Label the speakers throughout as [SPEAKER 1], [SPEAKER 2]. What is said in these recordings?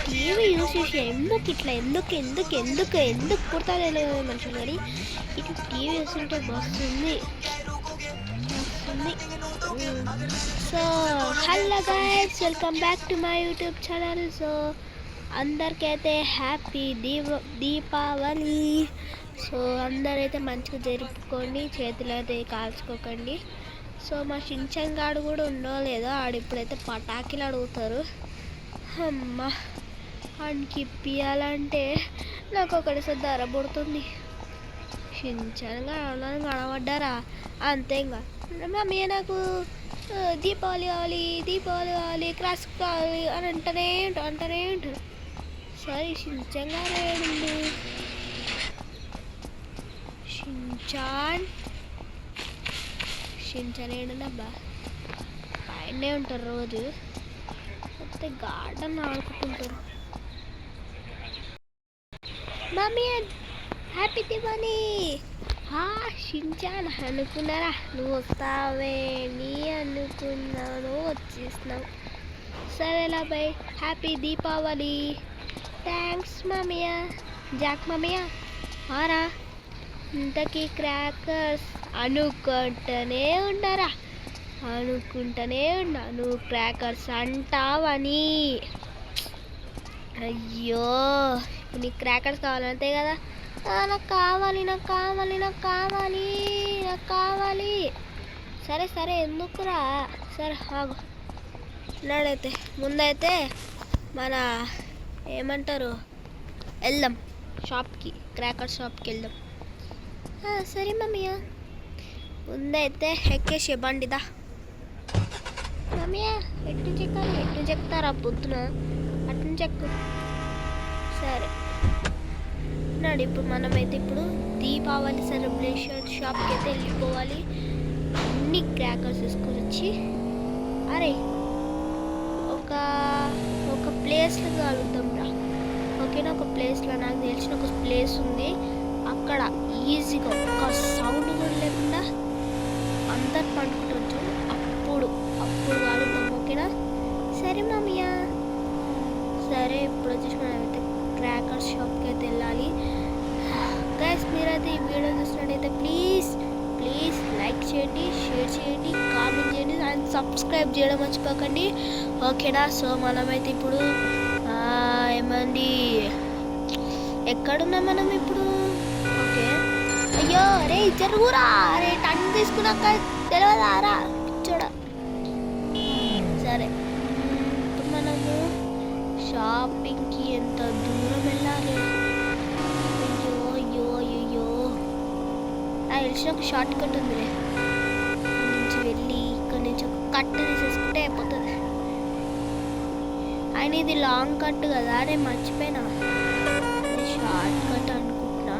[SPEAKER 1] TV use చేసి ఎందుకు ఇట్లా ఎందుకు ఎందుకు ఎందుకు ఎందుకు పుడతానే లేదు మనుషులు కానీ ఇటు టీవీ వస్తుంటే వస్తుంది. So hello guys, welcome back to my YouTube channel. So అందరికైతే హ్యాపీ దీపావళి. సో అందరైతే మంచిగా జరుపుకోండి, చేతులు అయితే కాల్చుకోకండి. సో మా షించాన్ గాడు కూడా ఉండో లేదో ఆడు ఇప్పుడైతే పటాకులు అడుగుతారు. అమ్మ ఆడికి ఇప్పియాలంటే నాకు ఒకటిసారి ధర పుడుతుంది. షించాన్ గాడు కనబడ్డారా అంతే. ఇంకా మమ్మీ నాకు దీపావళి కావాలి క్రాస్ కావాలి అని అంటనే ఉంటారు. సరే షించాన్ గారు ఏడుంది? షించాన్ ఏడుందబ్బా? ఆయనే ఉంటారు రోజు, అయితే గార్డెన్ ఆడుకుంటుంటారు. Mummy happy Diwali. షించాన్ అనుకున్నారా? నువ్వు వస్తావే నీ అనుకున్నావు, నువ్వు వచ్చేసినావు. సరేలా బాయ్, హ్యాపీ దీపావళి. థ్యాంక్స్ మామయ్య. జాక్ మామయ్య ఆరా ఇంతకీ క్రాకర్స్ అనుకుంటూనే ఉన్నారా? అనుకుంటూనే ఉన్నా నువ్వు క్రాకర్స్ అంటావని. అయ్యో ఇప్పుడు నీకు క్రాకర్స్ కావాలంతే కదా? నాకు కావాలి. సరే ఎందుకురా? సరే ఆగు. నాడైతే ముందైతే మన ఏమంటారు వెళ్దాం షాప్కి, క్రాకర్ షాప్కి వెళ్దాం. సరే మమ్మీయ, ముందైతే ఎక్కేసి బండిదా. మమ్మీయ ఎట్టు చెక్తారా పొద్దున? అటు చెక్కు. సరే నాడు ఇప్పుడు మనమైతే ఇప్పుడు దీపావళి సెలబ్రేషన్ షాప్కి అయితే వెళ్ళిపోవాలి. అన్ని క్రాకర్స్ తీసుకొని వచ్చి అరే ఒక ప్లేస్లో కలుద్దాం రా. ఓకేనా? ఒక ప్లేస్లో నాకు తెలిసిన ఒక ప్లేస్ ఉంది. అక్కడ ఈజీగా ఒక్క సౌండ్ కూడా లేకుండా అందరు పండుకుంటారు. అప్పుడు కలుద్దాం. ఓకేనా? సరే మామయ్య. సరే ఇప్పుడు వచ్చేసి మనమైతే క్రాకర్ షాప్కి అయితే వెళ్ళాలి. గైస్ మీరైతే ఈ వీడియో చూసినట్టయితే ప్లీజ్ లైక్ చేయండి, షేర్ చేయండి, కామెంట్ చేయండి అండ్ సబ్స్క్రైబ్ చేయడం మర్చిపోకండి. ఓకేనా? సో మనమైతే ఇప్పుడు ఏమండి ఎక్కడున్నాం మనం ఇప్పుడు? ఓకే. అయ్యో అరే జరుగురా, అరే టన్ తీసుకున్నాక తెలియదారా చూడ. సరే ఇప్పుడు మనము షాపింగ్కి ఎంత దూరం వెళ్ళాలి? అయ్యో నాకు తెలిసిన ఒక షార్ట్ కట్ ఉంది. ఇక్కడ నుంచి వెళ్ళి ఇక్కడ నుంచి ఒక కట్ తీసేసుకుంటే అయిపోతుంది. ఆయన ఇది లాంగ్ కట్ కదా, అరే మర్చిపోయినా షార్ట్ కట్ అనుకుంటున్నా.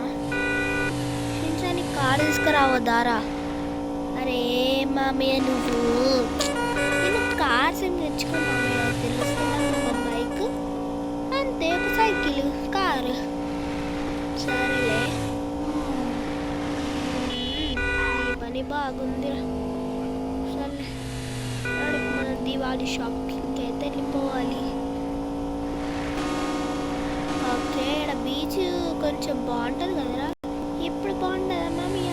[SPEAKER 1] షించాన్ కార్ తీసుకురావద్దారా? అరే మామయ్య నేను కార్స్ ఏం తెచ్చుకున్నా తెలుస్తున్నా. ఒక బైక్ అంతే, ఒక సైకిల్, కారు. సరేలే ఈ పని బాగుందిరా. సరే మన దివాళీ షాపింగ్కి అయితే వెళ్ళిపోవాలి. ఓకే, ఇక్కడ బీచ్ కొంచెం బాగుంటుంది కదరా? ఎప్పుడు బాగుంటుందా మామయ్య?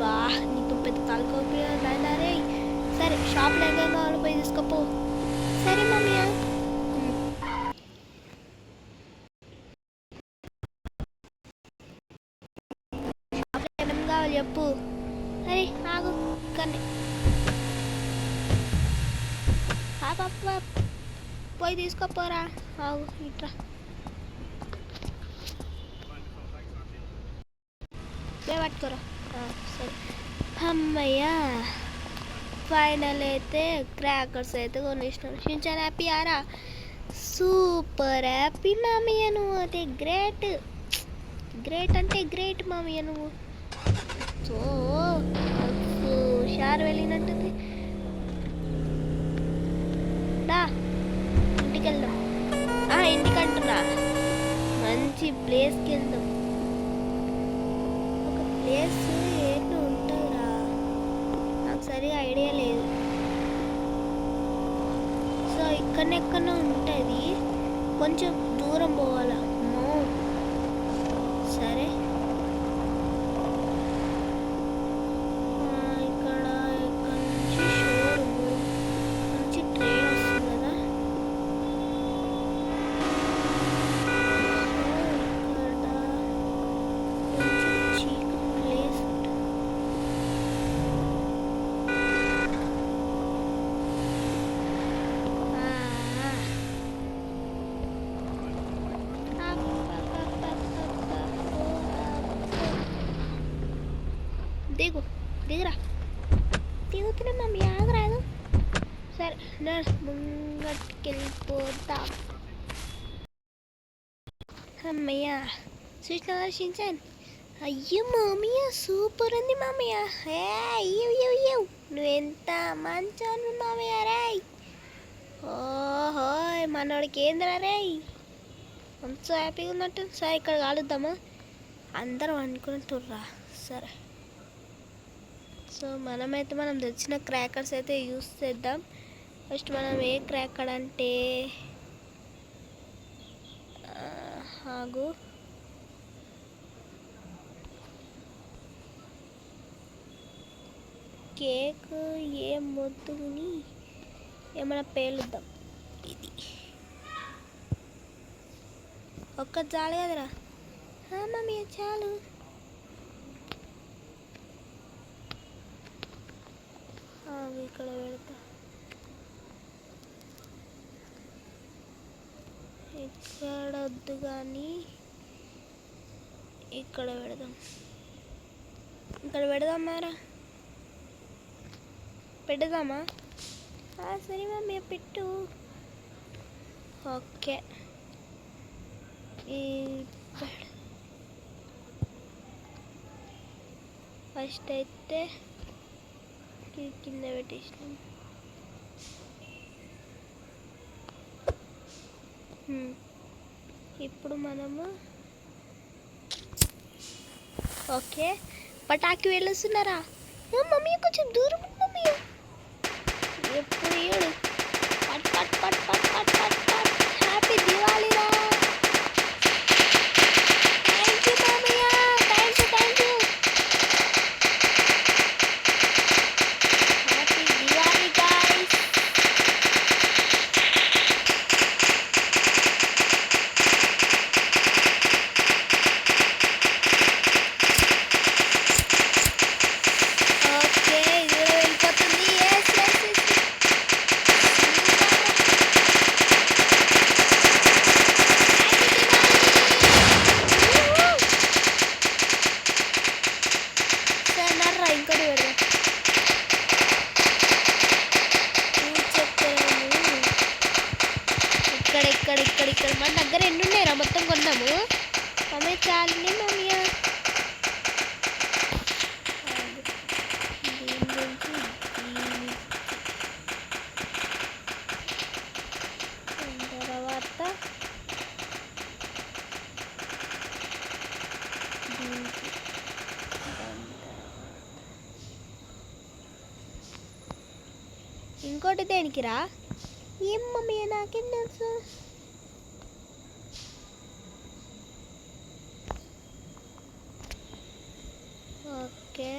[SPEAKER 1] బా నీకు పెద్ద తలకోరే. సరే షాప్లో ఏం కావాలో పోయి తీసుకోపో. సరే మామయ్య. షాప్లో ఏమేమి కావాలి చెప్పు. అరే ఆగు కానీ పోయి తీసుకోపోరా. ఆగు ఇట్రా. పట్టుకోరా. సరే అమ్మయ్యా, ఫైనల్ అయితే క్రాకర్స్ అయితే కొనేసినాను. షించాన్ హ్యాపీ ఆరా? సూపర్ హ్యాపీ మామయ్య. నువ్వు అయితే గ్రేట్ అంటే గ్రేట్ మామయ్య నువ్వు. సో షార్ వెళ్ళినట్టుంది. దా ఇంటికి వెళ్దాం. ఇంటికి అంటున్నా, మంచి ప్లేస్కి వెళ్దాం. ఒక ప్లేస్ ఏంటో ఉంటుందిరా, నాకు సరిగా ఐడియా లేదు. సో ఇక్కడెక్కడో ఉంటుంది. కొంచెం దూరం పోవాలా అమ్మో. సరే ఇక్కడ నుంచి షోరూమ్ నుంచి ట్రైన్ వస్తుంది కదా. దిగు దిగురా. దిగుతున్నా మమ్మీ, ఆగరాదు. సరే నేను ముంగట్టుకెళ్ళిపోతా. అమ్మయ్య చూసిన షించాన్. అయ్యో మామయ్య సూపర్ ఉంది మామయ్య. అయ్యో నువ్వెంత మంచోను మామయ్య. రేయ్ ఓహో మనోడికి ఏందిరా రేయ్, అంత హ్యాపీగా ఉన్నట్టు. సరే ఇక్కడ కలుద్దామా, అందరం అనుకుంటుర్రా. సరే సో మనం తెచ్చిన క్రాకర్స్ అయితే యూస్ చేద్దాం. ఫస్ట్ మనం ఏ క్రాకర్ అంటే ఆగు, కేక్ ఏం వద్దుని ఏమైనా పేలుద్దాం. ఇది ఒక్క చాలు కదరా. మమ్మీ చాలు. ఇక్కడ పెడతా. ఇక్కడ వద్దు కానీ ఇక్కడ పెడదాం. ఇక్కడ పెడదామారా, పెడదామా? సరే మమ్మీ పెట్టు. ఓకే ఫస్ట్ అయితే కింద పెట్టేసినాం. ఇప్పుడు మనము ఓకే పటాకి వెళ్ళొస్తున్నారా? మమ్మీ కొంచెం దూరం మమ్మీ. ఎప్పుడు ఏడు పట్ పట్ పట్ పట్ పట్ పట్ పట్. హ్యాపీ దివాళీ రా. థ్యాంక్ యూ మామయ్య, thank you thank you. Happy Diwali guys. Okay ఇది కూడా వెళ్ళిపోతుంది. Yes yes yes. ఇంకోటి పెడదాం. ఇక్కడ ఇక్కడ ఇక్కడ ఇక్కడ మన దగ్గర ఎన్ని ఉన్నాయిరా, మొత్తం కొన్నాము. మమ్మీ చాలని మమ్మీ. తర్వాత ఇంకోటి దేనికిరా? ఏం మమ్మీ నాకేం తెలుసు. ఓకే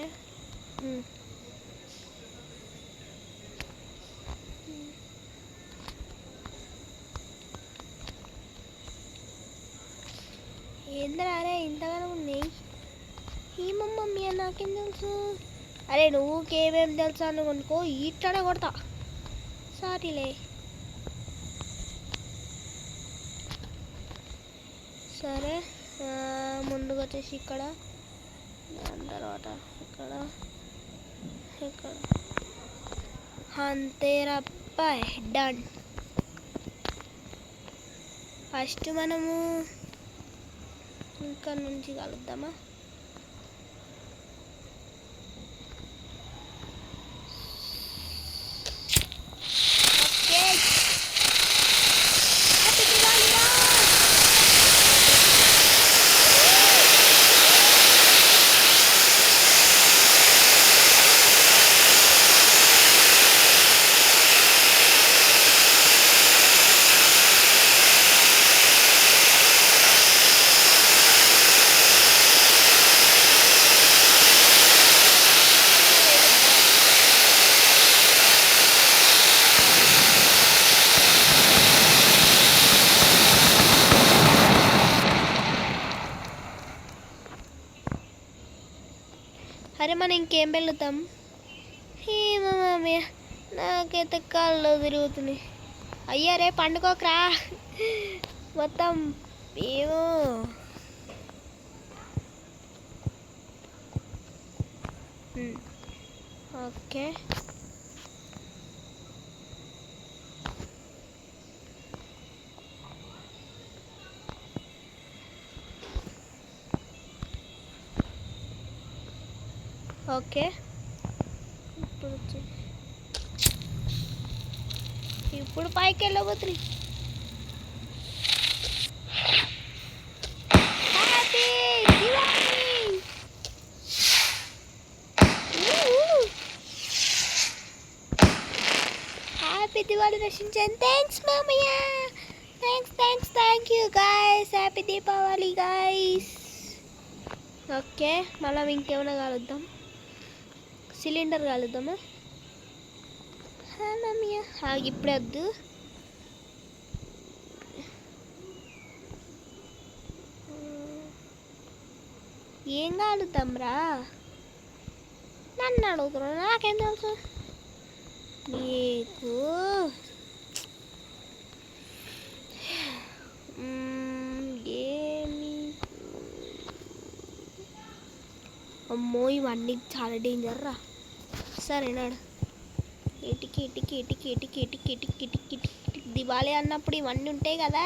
[SPEAKER 1] ఏంద్రా అరే ఇంతగానో ఉన్నాయి. ఏమమ్మీ నాకేం తెలుసు. అరే నువ్వుకేమేమి తెలుసా అని కొనుక్కో, ఇట్లనే కొడతా. సారీలే. సరే ముందుగా వచ్చేసి ఇక్కడ, దాని తర్వాత ఇక్కడ ఇక్కడ అంతేరప్ప డన్. ఫస్ట్ మనము ఇక్కడ నుంచి కలుద్దామా? సరే మనం ఇంకేం వెళ్తాం? ఏమో మామయ్య, నాకైతే కాళ్ళు తిరుగుతున్నాయి. అయ్యా రే పండుకోకరా మొత్తం. ఏమో ఓకే. ఓకే ఇప్పుడు పైకి వెళ్ళబోతుంది. హ్యాపీ దివాళీ రక్షించాను. థ్యాంక్స్ మామయ్య. Thank you guys. Happy Deepavali guys. Okay మళ్ళీ ఇంకేమైనా కలుద్దాం. సిలిండర్ కలుద్దామా? మామయ్య ఇప్పుడే వద్దు. ఏం కాలుద్దాం రా? నన్ను అడుగుతున్నావు, నాకేం తెలుసు? నీకు ఏమి? అమ్మో ఇవన్నీ చాలా డేంజర్ రా. సరేనాడు. ఇటికి దివాళీ అన్నప్పుడు ఇవన్నీ ఉంటాయి కదా.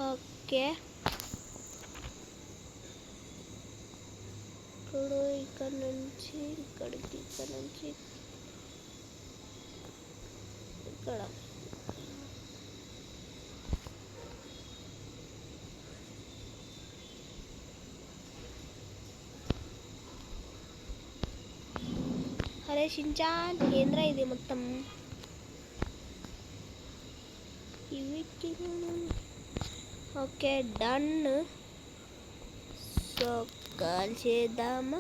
[SPEAKER 1] ఓకే ఇప్పుడు ఇక్కడ నుంచి ఇక్కడికి, ఇక్కడ నుంచి ఇక్కడ. అరే షించాన్ ఏంద్రా ఇది మొత్తం? Okay done. సో కాల్ చేద్దామా?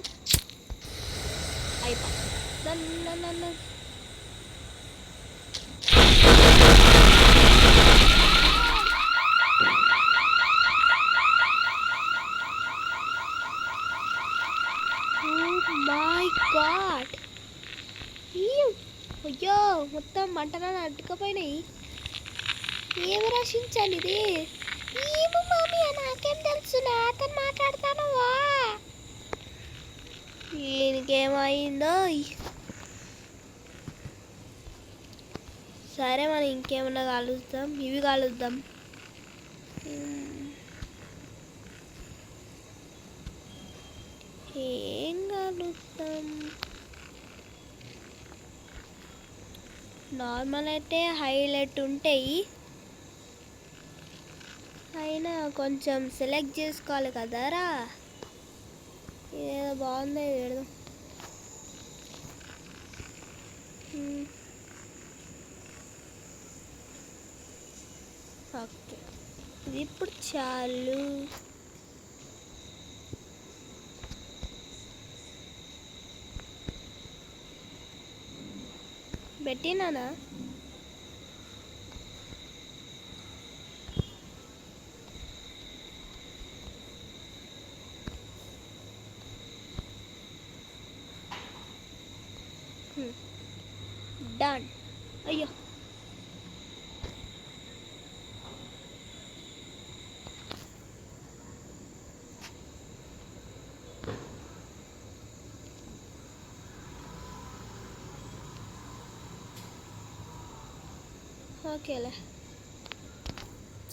[SPEAKER 1] అయిపోయి మై గాడ్. అయ్యో మొత్తం మంటలు అడ్డుకపోయినాయి. ఏమి రక్షించాలి ఇది? ఏమో మామీ, నాకేం తెలుసు, నాతో మాట్లాడతానవా? ఈయనకేమైందో. సరే మనం ఇంకేమన్నా కలుద్దాం. ఇవి కలుద్దాం. ఏం కలుద్దాం? నార్మల్ అయితే హైలైట్ ఉంటాయి, అయినా కొంచెం సెలెక్ట్ చేసుకోవాలి కదరా. ఏదో బాగుంది పెడదాం. ఓకే ఇది ఇప్పుడు చాలు. పెట్టినానా? డన్. అయ్యో ఓకేలే.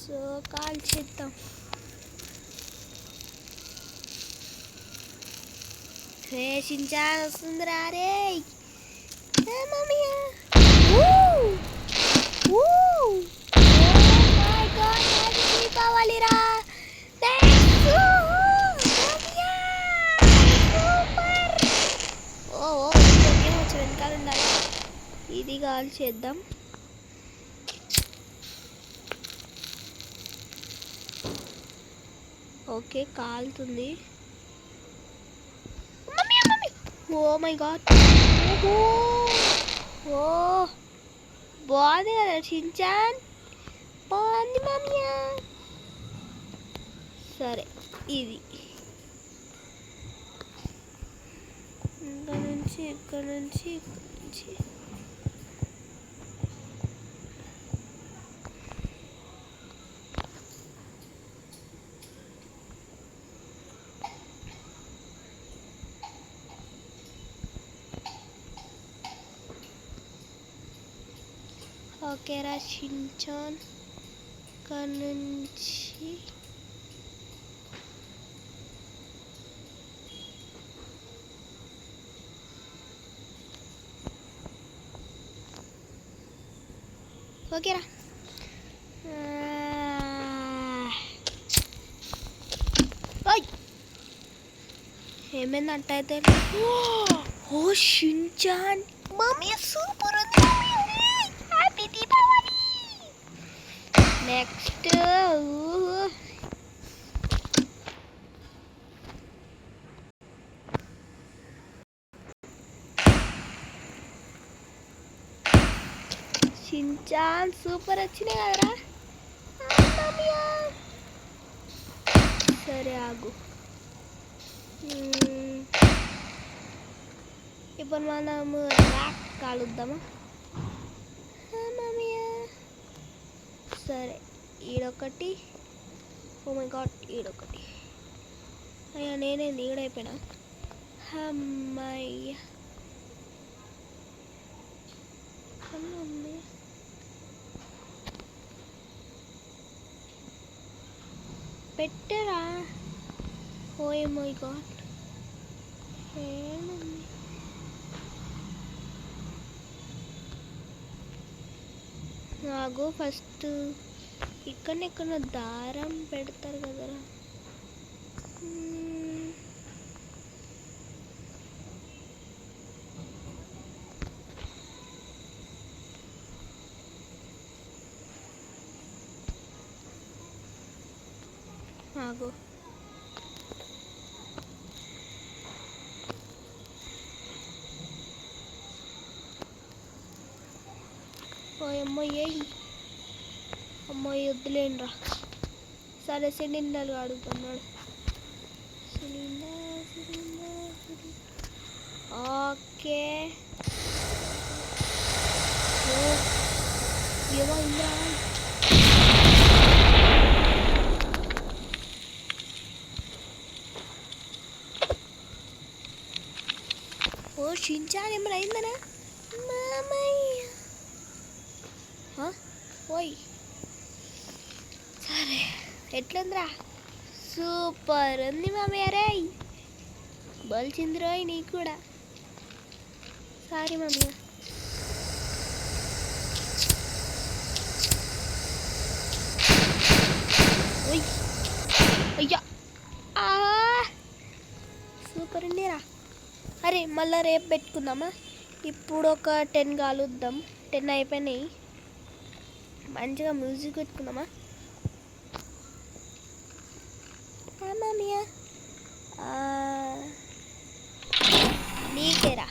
[SPEAKER 1] సో కాల్ చేద్దాం. షించాన్ వస్తుందిరా రే. దీపావళి రా. వెనకాల ఉండాలి. ఇది కాల్ చేద్దాం. ఓకే కాలుతుంది. ఓ మై గాడ్. ఓ బాగుంది కదా షించాన్, బాగుంది మామయ్య. సరే ఇది నుంచి ఇక్కడ నుంచి ఓకేరా షిన్చాన్ ఇక్కడ నుంచి ఓకేరా ఏమైందంట అయితే ఓ షిన్చాన్ మమ్మీ సూపర్ ఉంది happy Deepavali next Shin-chan super వచ్చినాయి కదరా సరే ఆగు ఇప్పుడు మనము ర్యాక్ కాలుద్దామా సరే ఈడొకటి ఓ మై గాడ్ ఈడొకటి అయ్యా నేనేంది ఈడైపోయినా అమ్మాయ్య పెట్టరా ఓ మై గాడ్ నాకు ఫస్ట్ ఇక్కడ దారం పెడతారు కదరా ఆగు అమ్మాయి వద్దులేండ్రా సరే సిలిండర్లు అడుగుతున్నాడు ఓకే ఏమైందా ఓ షిన్చాన్ ఏమైనా అయిందనా ఓయ్ సరే ఎట్లుందిరా సూపర్ ఉంది మామయ్య రే బలిచింది రోయ్ నీకు కూడా సారీ మామయ్య ఓయ్ అయ్యా సూపర్ ఉందిరా అరే మళ్ళీ రేపు పెట్టుకుందామా ఇప్పుడు ఒక 10 కాలుద్దాం 10 అయిపోయినాయి మంచిగా మ్యూజిక్ పెట్టుకుందామా మామయ్య నీకేరా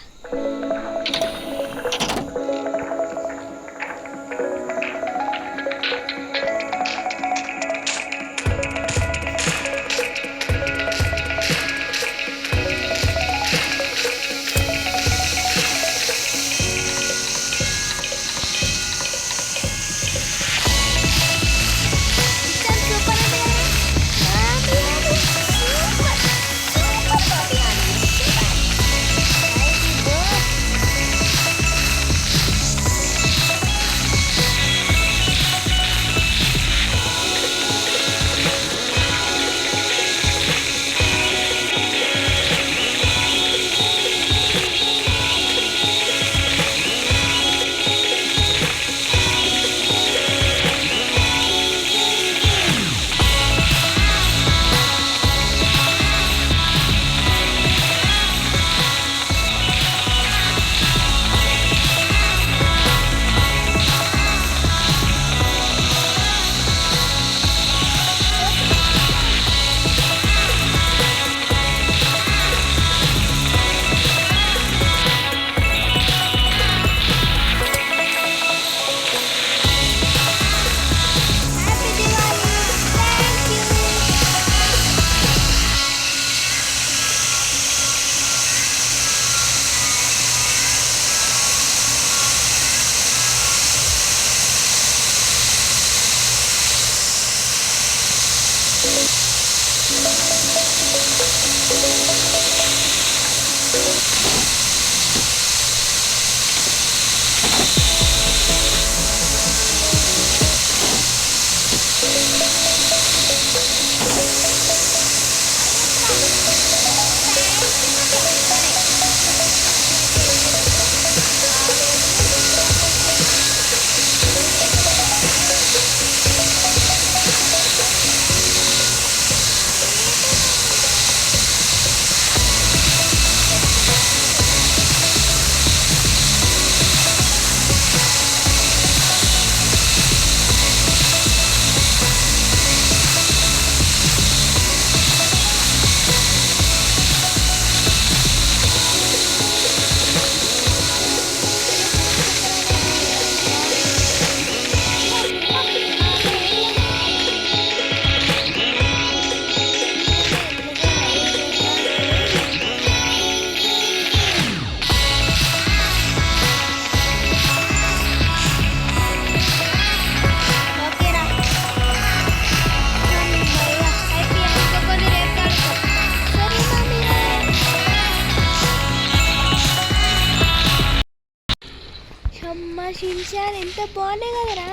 [SPEAKER 1] షిన్చాన్ ఎంత బాగున్నాయి కదరా,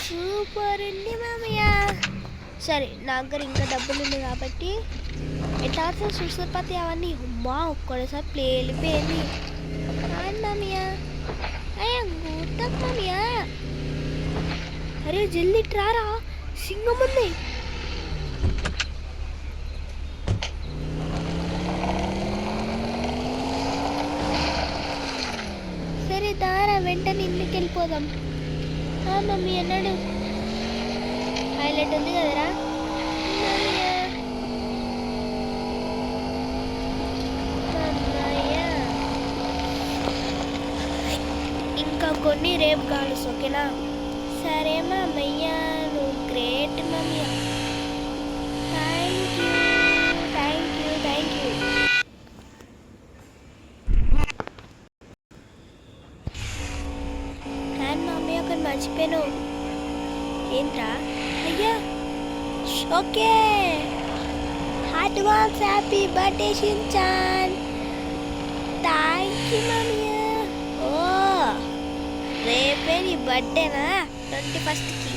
[SPEAKER 1] సూపర్ ఉంది మామయ్య. సరే నా దగ్గర ఇంకా డబ్బులు ఉన్నాయి కాబట్టి ఎట్లా సుసపతి అవన్నీ అమ్మా ఒక్కడేసారి ప్లే వెళ్ళిపోయింది. మామయ్య అయ్యా గుర్తకు మామయ్య. అరే జల్దీ ట్రారా, సింగం ఉంది. సరే దారా వెంటనే ఇంటికి వెళ్ళిపోదాం. మమ్మీ అన్నాడు హైలైట్ ఉంది కదరా. ఇంకా కొన్ని రేపు కాలుసు ఓకేనా. సరే మామయ్య నువ్వు గ్రేట్ మామయ్య. Thank you thank you thank you. Hand మామయ్య ఒకటి మర్చిపోయాను. ఏంట్రా అయ్యా. Okay advance happy birthday Shin-chan. Thank you మామయ్య. ఓ రేపే నీ బర్త్డేనా 21కి?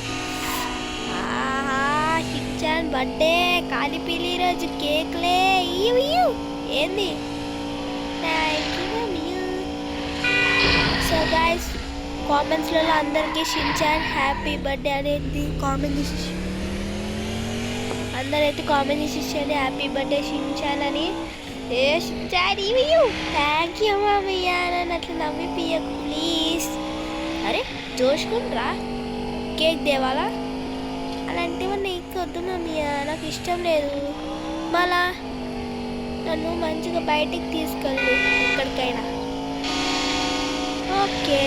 [SPEAKER 1] షిన్చాన్ బర్త్డే కాలిపిలి రోజు కేక్లే ఇయ్యు. ఏంది? థ్యాంక్ యూ మామయ్య. సో గైస్ కామెంట్స్లో అందరికీ షిన్చాన్ హ్యాపీ బర్త్డే అనేది కామెంట్ చేసి అందరైతే కామెంట్ చేసేయండి హ్యాపీ బర్త్డే షిన్చాన్ అని. ఏ షిన్చాన్ ఇవ్వు. థ్యాంక్ యూ మామయ్య. నన్ను అట్లా నవ్వి పియ్యకు ప్లీజ్. అరే జోష్కుండ్రా కేక్ దేవాలా అలాంటివన్నీ నీకు వద్దు మామయ్య, నాకు ఇష్టం లేదు. మళ్ళా నన్ను మంచిగా బయటికి తీసుకెళ్ళు ఎక్కడికైనా. ఓకే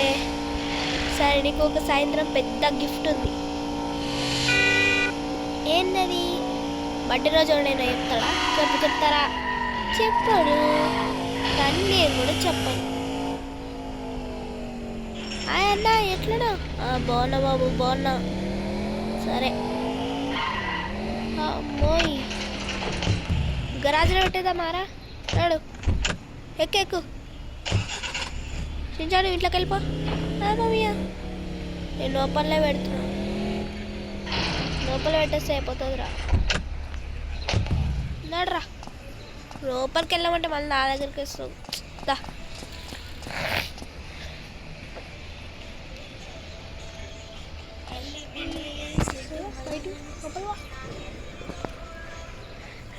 [SPEAKER 1] సరే నీకు ఒక సాయంత్రం పెద్ద గిఫ్ట్ ఉంది. ఏంటది? బర్త్డే రోజు నేను చెప్తాడా? చెప్తారా? చెప్పాడు కానీ నేను కూడా చెప్పాను. అన్నా ఎట్లనా? బాగున్నా బాబు బాగున్నా. సరే మోయ్ గరాజులో పెట్టేదా మారా రాడు. ఎక్కు షిన్చాన్ ఇంట్లోకి వెళ్ళిపో. మామయ్య నేను లోపలనే పెడుతున్నా, లోపల పెట్టేస్తే అయిపోతుందిరా. నడరా లోపలికి వెళ్ళమంటే మళ్ళీ నా దగ్గరికి వస్తావు. దా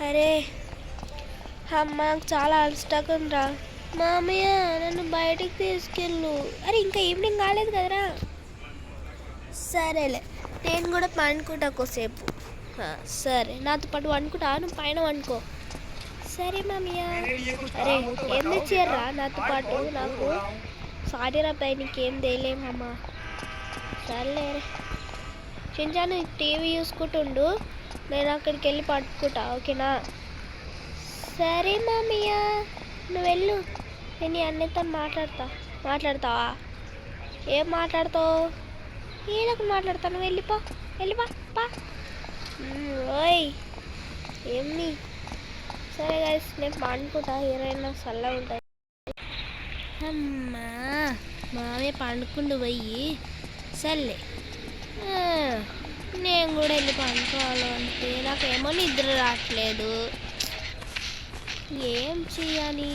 [SPEAKER 1] అరే అమ్మ నాకు చాలా అలసటకుందిరా. మామయ్య నన్ను బయటికి తీసుకెళ్ళు. అరే ఇంకా ఈవినింగ్ కాలేదు కదరా. సరేలే నేను కూడా పండుకుంటా కొద్దిసేపు. సరే నాతో పాటు వండుకుంటా, నువ్వు పైన వండుకో. సరే మామయ్య. అరే ఏం తెచ్చారా నాతో పాటు? నాకు సారీ రా పై నీకేం తేలేమమ్మా. సర్లే షిన్చాన్ టీవీ చూసుకుంటుండు, నేను అక్కడికి వెళ్ళి పట్టుకుంటా ఓకేనా. సరే మామయ్య నువ్వు వెళ్ళు, నేను నీ అన్నయ్యతో మాట్లాడతావా? ఏం మాట్లాడతావు? ఏదొక మాట్లాడతాను, వెళ్ళిపో పా. ఓయ్ ఏమి? సరే గైస్ నేను పండుకుంటా, ఏమైనా చల్లగా ఉంటాయి. అమ్మా మామయ్య పండుకుంటూ పోయి సర్లే నేను కూడా వెళ్ళి పండుకోవాలి. అంటే నాకేమో నిద్ర రావట్లేదు, ఏం చేయాలి?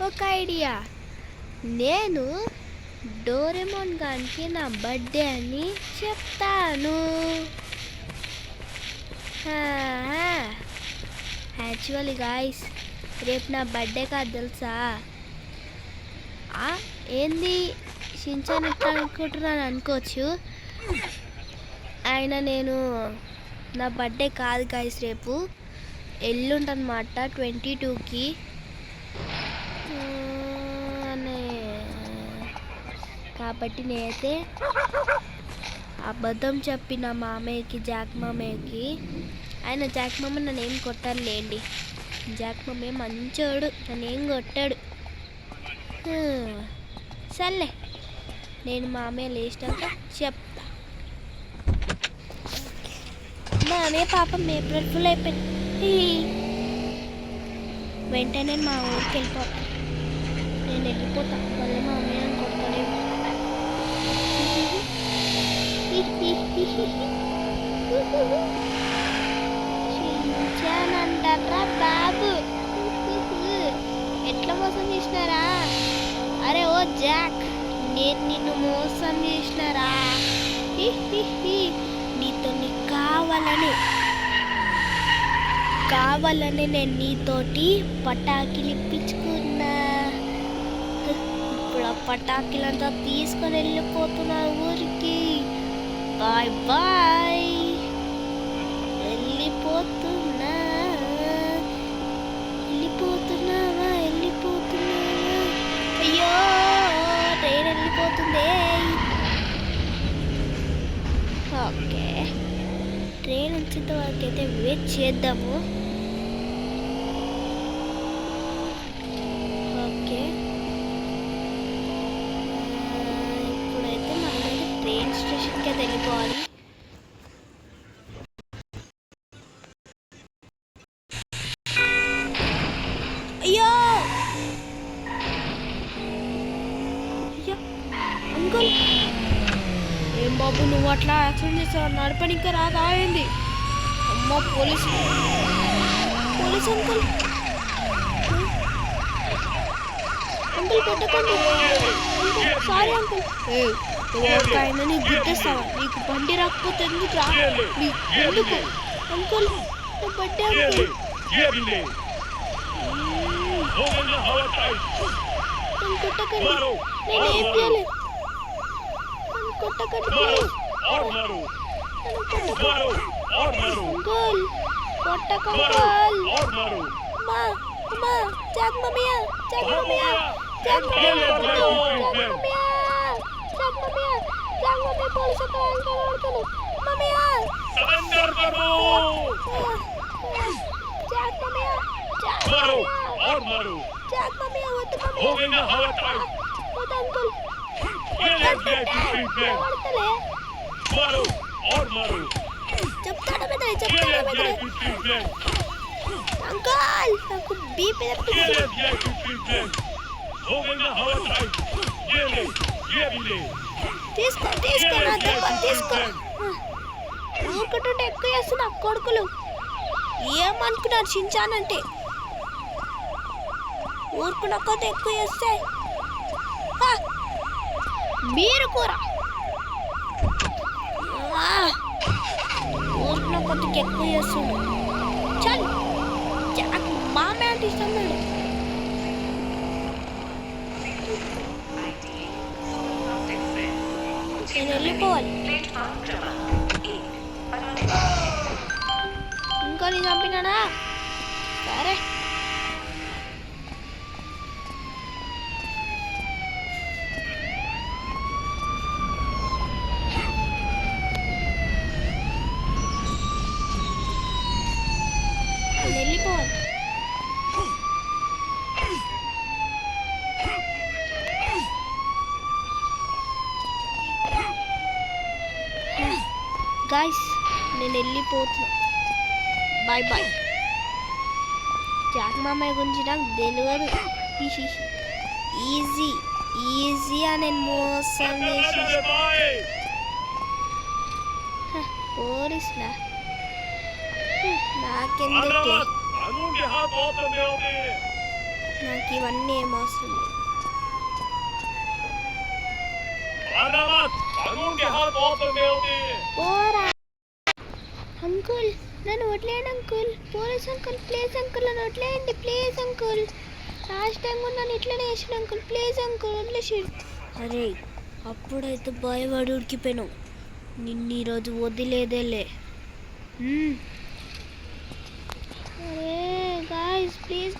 [SPEAKER 1] ఒక ఐడియా. నేను డోరేమోన్ గానికి నా బర్త్డే అని చెప్తాను. యాక్చువల్లీ గాయస్ రేపు నా బర్త్డే కాదు తెలుసా. ఏంది షిన్చాన్ ఇట్లా అనుకుంటున్నాను అనుకోవచ్చు, ఆయన నేను నా బర్త్డే కాదు గాయస్, రేపు ఎల్లుంటనమాట 22కి. కాబట్టి నేనైతే అబద్ధం చెప్పిన మామయ్యకి, జాక్ మామయ్యకి. ఆయన జాక్ మామ నన్ను ఏం కొట్టారులేండి, జాక్ మామయ్య మంచోడు, నన్ను ఏం కొట్టాడు. సర్లే నేను మామయ్య లేచినాక చెప్తా. మామయ్య పాపం ఏప్రిల్ ఫుల్ అయిపోయింది. వెంటనే మా ఊరికి వెళ్ళిపోతా, నేను వెళ్ళిపోతా, మళ్ళీ మా అమ్మయ్య కొడతాడేమో. అంటారా బాబు? ఎట్లా మోసం చేసినారా? అరే ఓ జాక్, నేను నిన్ను మోసం చేసినారా? నీతో కావాలని నేను నీతోటి పటాకులు ఇప్పించుకున్నా. ఇప్పుడు ఆ పటాకులంతా తీసుకొని వెళ్ళిపోతున్నా ఊరికి. బాయ్ బాయ్, వెళ్ళిపోతున్నావా? అయ్యో ట్రైన్ వెళ్ళిపోతుంది. ఓకే, ట్రైన్ వచ్చేంత వరకు అయితే వెయిట్ చేద్దాము. ఓకే, ఇప్పుడైతే మనమైతే ట్రైన్ స్టేషన్కి అయితే వెళ్ళిపోవాలి. అయ్యో అంకుల్, ఏం బాబు నువ్వు అట్లా యాక్సిడెంట్ చేసావు? నడపడానికి రాదా ఏంది? అమ్మ పోలీస్ అంకుల్, అంకుల్ కొట్టకండి అంకుల్, సారీ అంకుల్. ఒక ఆయన నీకు గుర్తిస్తావా? నీకు బండి రాకపోతే ఎందుకు రా? ఎందుకు అంకుల్? నా బడ్డే అంకుల్. కొట్టకండి, నేను ఏం చేయలేదు. కొట్టకండి అంకుల్, కొట్టకండి. జాక్ మమ్మీయా, పోలీసు మమ్మీయా, జాక్ మమ్మీయా, అంకుల్ నాకు బీపీ తీసుకో ఊరుకుంటుంటే ఎక్కువ చేస్తున్నా కొడుకులు. ఏమనుకున్నారు చించానంటే? ఊరుకున్నకపోతే ఎక్కువ చేస్తే మీరు కూర ఊరుకున్నకపోతే ఎక్కువ చేస్తుండు. చల్ మామే అంటే ఇష్టం లేదు. నేను వెళ్ళిపోవాలి. ఇంకో నీ చంపినానా? సరే వెళ్ళిపోవాలి. గాయ్స్ నేను వెళ్ళిపోతున్నా. Bye bye. జాక్ మామయ్య గురించి నాకు తెలియదు. ఈజీగా నేను మోసం చేసి పోలీసులా నాకెందుకు? నాకు ఇవన్నీ ఏం అవసరం లేదు. అంకుల్ నన్ను వదిలేయండి uncle. Police uncle please uncle నన్ను వదిలేయండి ప్లీజ్ అంకుల్. లాస్ట్ టైం కూడా నన్ను ఇట్లనే వేసిన అంకుల్ ప్లీజ్ అంకుల్ వదిలేసి. అరే అప్పుడైతే భయపడి ఉడికిపోయాను. నిన్ను ఈరోజు వదిలేదేలే. అరే గాయస్ ప్లీజ్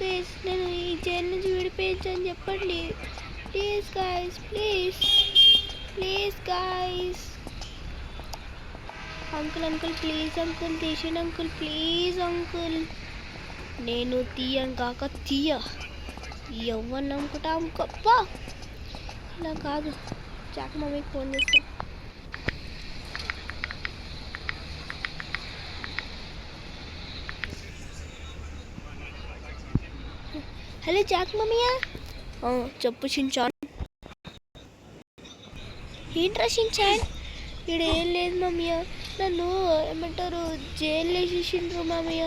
[SPEAKER 1] నేను ఈ జైలు నుంచి విడిపించని చెప్పండి please guys please guys. Uncle please uncle తీసిన అంకుల్ ప్లీజ్ అంకుల్. నేను తీయం కాక ఎవరిని అనుకుంటా గొప్ప. ఇలా కాదు, జాక్ మమ్మీకి ఫోన్ చేస్తా. హలో జాక్ మమ్మీయా? చెప్పు షిన్చాన్. ఏంట్రా షిన్చాన్? ఇక్కడ ఏం లేదు మమ్మయ్య, నన్ను ఏమంటారు జైల్లో వేసేసిండ్రు మమ్మయ్య.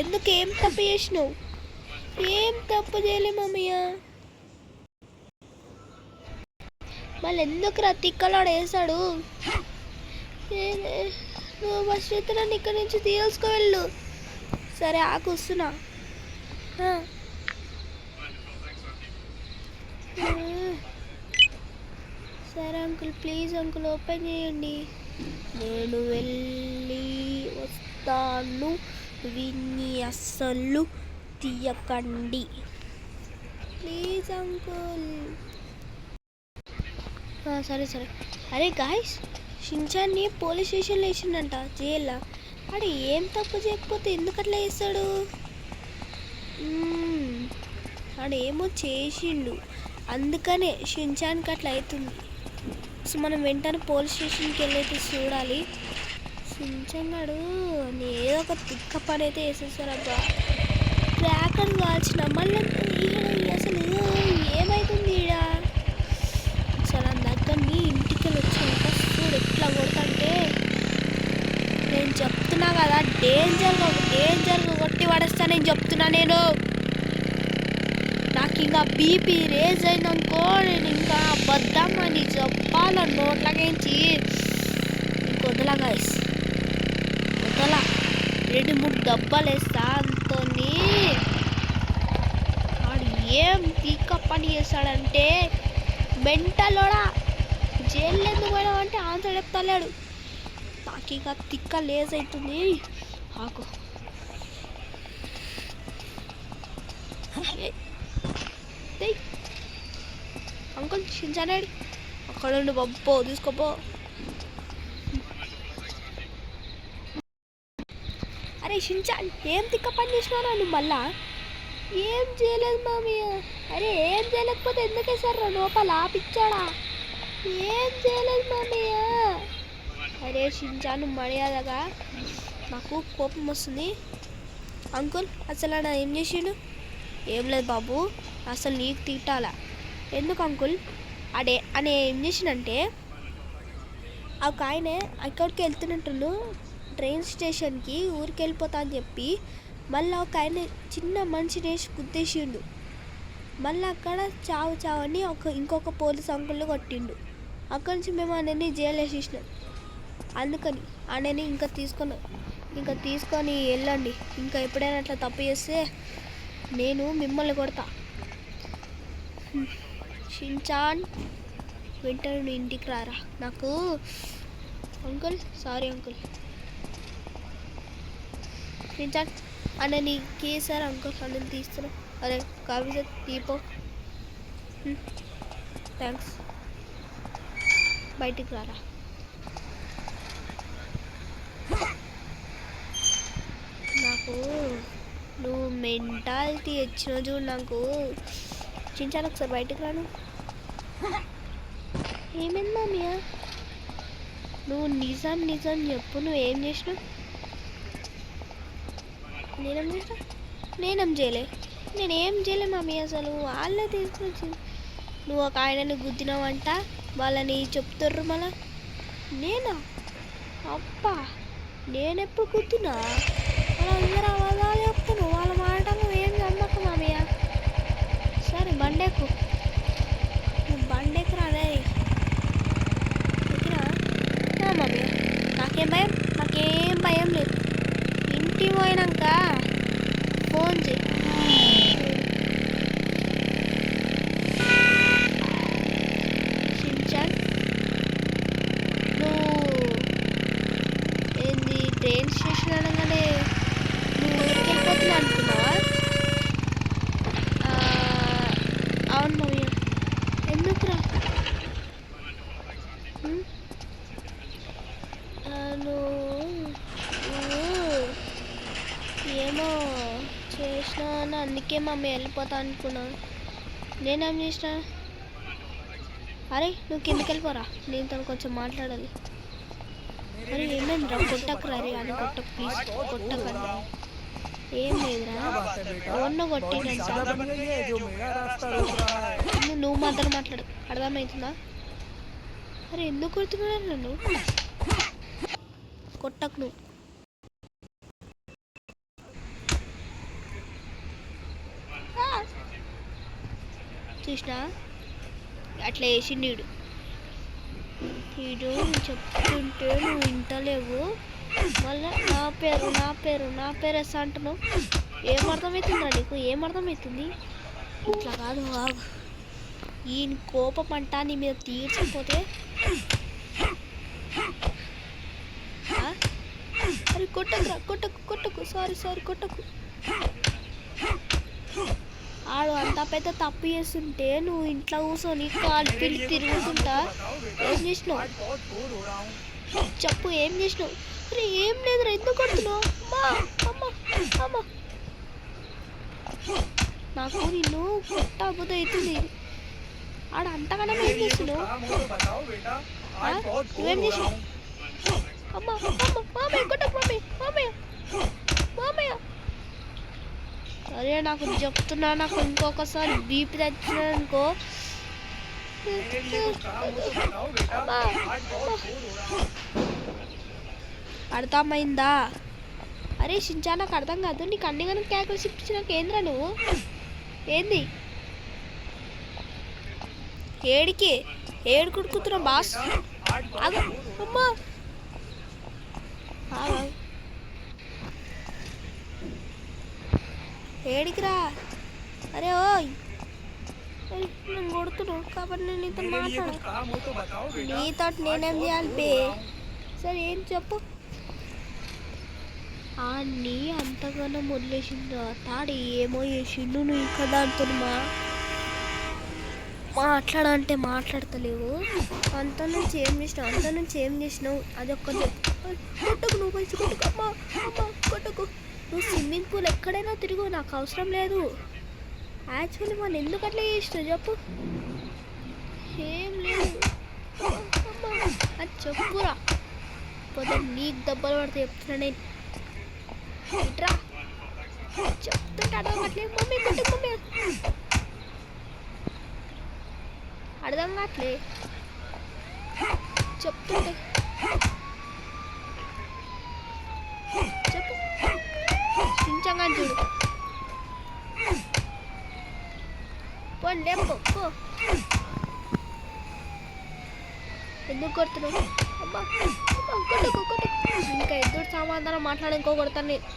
[SPEAKER 1] ఎందుకు ఏం తప్పు చేసినావు? ఏం తప్పు చేయలే మమ్మయ్య. మళ్ళీ ఎందుకు రా తిక్కలాడు వేసాడు? నువ్వు ఫస్ట్ నన్ను ఇక్కడి నుంచి తీసుకువెళ్ళు. సరే ఆకొస్తున్నా. సరే అంకుల్, ప్లీజ్ అంకుల్ ఓపెన్ చేయండి. నేను వెళ్ళి వస్తాను, విన్ని అస్సలు తీయకండి ప్లీజ్ అంకుల్. సరే సరే. అరే గాయస్, షించాన్ని పోలీస్ స్టేషన్లో వేసిండంట, జైల్లో. అడే ఏం తప్పు చేయకపోతే ఎందుకు అట్లా వేస్తాడు? ఆడేమో చేసిండు, అందుకనే షించాన్కి అట్లా అవుతుంది. సో మనం వెంటనే పోలీస్ స్టేషన్కి వెళ్ళైతే చూడాలి. షించాన్ గాడు ఏదో ఒక తిక్క పని అయితే వేసేసారు. అబ్బా క్రాకర్ కాల్చిన మళ్ళీ అసలు ఏమవుతుంది ఈడ? అసలు అందరినీ ఇంటికి వచ్చాక చూడు ఎట్లా కొడతంటే. నేను చెప్తున్నా కదా, డేంజర్గా కొట్టి పడేస్తా నేను చెప్తున్నా. నాకు ఇంకా బీపీ రేజ్ అయిందనుకో, నేను ఇంకా అబద్ధమని చెప్పాల నోట్లకించి వదలా గాయస్, వదలా. 2-3 డబ్బాలు వేస్తా అంతోని. వాడు ఏం పీక పని చేస్తాడంటే, మెంటలోడా జైలు ఎందుకు పోయినావు అంటే ఆన్సర్ చెప్తలేడు. నాకు ఇంకా తిక్క లేజ్ అవుతుంది. ఆకు అంకుల్ షించాన్ అక్కడ ఉండి బొబ్బో తీసుకోపో. అరే షించాన్, ఏం తిక్క పని చేసినారా నువ్వు? మళ్ళా ఏం చేయలేదు మామయ్య. అరే ఏం చేయలేకపోతే ఎందుకు వేసారా లోపల? పిచ్చాడా? ఏం చేయలేదు మామయ్య. అరే షించాన్ మర్యాదగా, నాకు కోపం వస్తుంది. అంకుల్ అసలు నా ఏం చేసిండు? ఏం లేదు బాబు, అసలు నీకు తిట్టాలా? ఎందుకు అంకుల్? అనే ఏం చేసిండంటే, ఒక ఆయన అక్కడికి వెళ్తున్నట్టు ట్రైన్ స్టేషన్కి ఊరికి వెళ్ళిపోతా అని చెప్పి మళ్ళీ ఒక ఆయన చిన్న మనిషి వేసి గుద్దేసిండు. మళ్ళీ అక్కడ చావు అని ఇంకొక పోలీస్ అంకుల్ని కొట్టిండు. అక్కడి నుంచి మేము ఆయనని జైలు వేసేసినాం. అందుకని ఆయనని ఇంకా తీసుకొని వెళ్ళండి. ఇంకా ఎప్పుడైనా అట్లా తప్పు చేస్తే నేను మిమ్మల్ని కొడతా. షించాన్ వెంటనే ఇంటికి రారా. నాకు అంకుల్ సారీ అంకుల్. షించాన్ అన్న నీకే సార్ అంకుల్ అన్నని తీస్తున్నా. అరే కాఫీ తీపో. థ్యాంక్స్. బయటికి రారా. నాకు నువ్వు మెంటాలిటీ వచ్చిన చూడు. నాకు షించాన్ ఒకసారి బయటికి రాను. ఏమైంది మామయ్య? నువ్వు నిజం చెప్పు, నువ్వు ఏం చేసినావు? నేనేం చేయలే మామయ్య. అసలు వాళ్ళే తీసుకొచ్చి నువ్వు ఒక ఆయనని గుద్దినావంట, వాళ్ళని చెప్తుర్రు. మళ్ళా నేనా? అబ్బా నేనెప్పుడు గుద్దినా? వాళ్ళందరూ అబద్ధాలు చెప్తాను. వాళ్ళ మాట ఏం నమ్మక మామయ్య. సరే బండెక్కు, నువ్వు బండెక్కు రాదే. ఎక్కినా మామయ్య. నాకేం భయం లేదు. ఇంటికి పోయినాక ఫోన్ చేయి. షించాన్ నువ్వు ఏంది ట్రైన్ స్టేషన్ అనగానే నువ్వు ఊరికి వెళ్ళిపోతున్నా అనుకున్నావా? అవును మమ్మీ. ఎందుకురా? ఏమో చేసినా అని అందుకే మమ్మీ వెళ్ళిపోతా అనుకున్నా. నేనేం చేసినా? అరే నువ్వు కిందకి వెళ్ళిపోరా, నేను తను కొంచెం మాట్లాడాలి. అరే ఏమైందిరా? కొట్టకురా. అరే అని కొట్టకు ప్లీజ్, కొట్టకరా. ఏం లేదురా, ఓన్న కొట్టినంట. నువ్వు మాత్రం మాట్లాడు, అర్థమవుతుందా? అరే ఎందుకు కొడుతున్నాడు నన్ను? కొట్టకు నువ్వు. చూసినా అట్లా వేసిండు వీడు. చెప్తుంటే నువ్వు వింటలేవు. మళ్ళీ నా పేరు వేస్తా అంటున్నావు. ఏమర్థమవుతుందా నీకు? ఏమర్థమవుతుంది? ఇట్లా కాదు బాగు. ఈయన కోపం అంటా నీ మీద తీర్చకపోతే అరే కొట్టకు సారీ కొట్టకు. ఆడు అంత పెద్ద తప్పు చేస్తుంటే నువ్వు ఇంట్లో కూర్చొని కాలు పిల్లి తిరుగుతుంటా ఏం చేసినావు చెప్పు? ఏం చేసినావు? అరే ఏం లేదురా, ఎందుకు కొడుతున్నావు? అమ్మా నాకు నిన్ను కొట్టబోతే అవుతుంది. ఆడ అంతగానో ఏం చేస్తున్నావు? నువ్వేం చేసినావు? అమ్మా మామయ్య కొట్టకు, మామయ్య. అరే నాకు చెప్తున్నా, నాకు ఇంకొకసారి బీపీ తెచ్చినానుకో. అర్థమైందా? అరే షించా నాకు అర్థం కాదు. నీకు అన్ని కనుక కేకలు ఇప్పించినాక ఏంద్రా నువ్వు? ఏంది ఏడు కుడుకుతున్నావు బాస్? అమ్మా ఏడికిరా? అరే ఓయ్ నేను కొడుతున్నావు కాబట్టి నేను నీతో మాట్లాడు. నీతో నేనేం చేయాలి బే? సరే ఏం చెప్పు. అన్నీ అంతగానో వదిలేసిందా? తాడు ఏమో చేసిండు. నువ్వు ఇంకా దాంతో మాట్లాడంటే మాట్లాడతలేవు. అంత నుంచి ఏం చేసినావు అది ఒక్క కొట్టకు. నువ్వు కలిసి కొట్టుకు. అమ్మా కొట్టకు. నువ్వు స్విమ్మింగ్ పూల్ ఎక్కడైనా తిరుగు, నాకు అవసరం లేదు. యాక్చువల్లీ మనం ఎందుకు అట్లా చేసినావు చెప్పు? ఏం లేదు అది చెప్పురా. పోతే నీకు దెబ్బలు పడితే చెప్తున్నా నేను. ఇట్రా చెప్తుంటే అర్థం కావట్లేదు. మమ్మీ కొట్టకు మమ్మీ. అర్థం కావట్లే చెప్తుంటే. చెప్పు చించంగా చూడు. పోనీ లేపు పో. ఎందుకు కొడుతున్నావు? అమ్మా కొట్టుకు. ఇంకా ఎదురు సమాధానం మాట్లాడి ఇంకో కొడతాను నేను.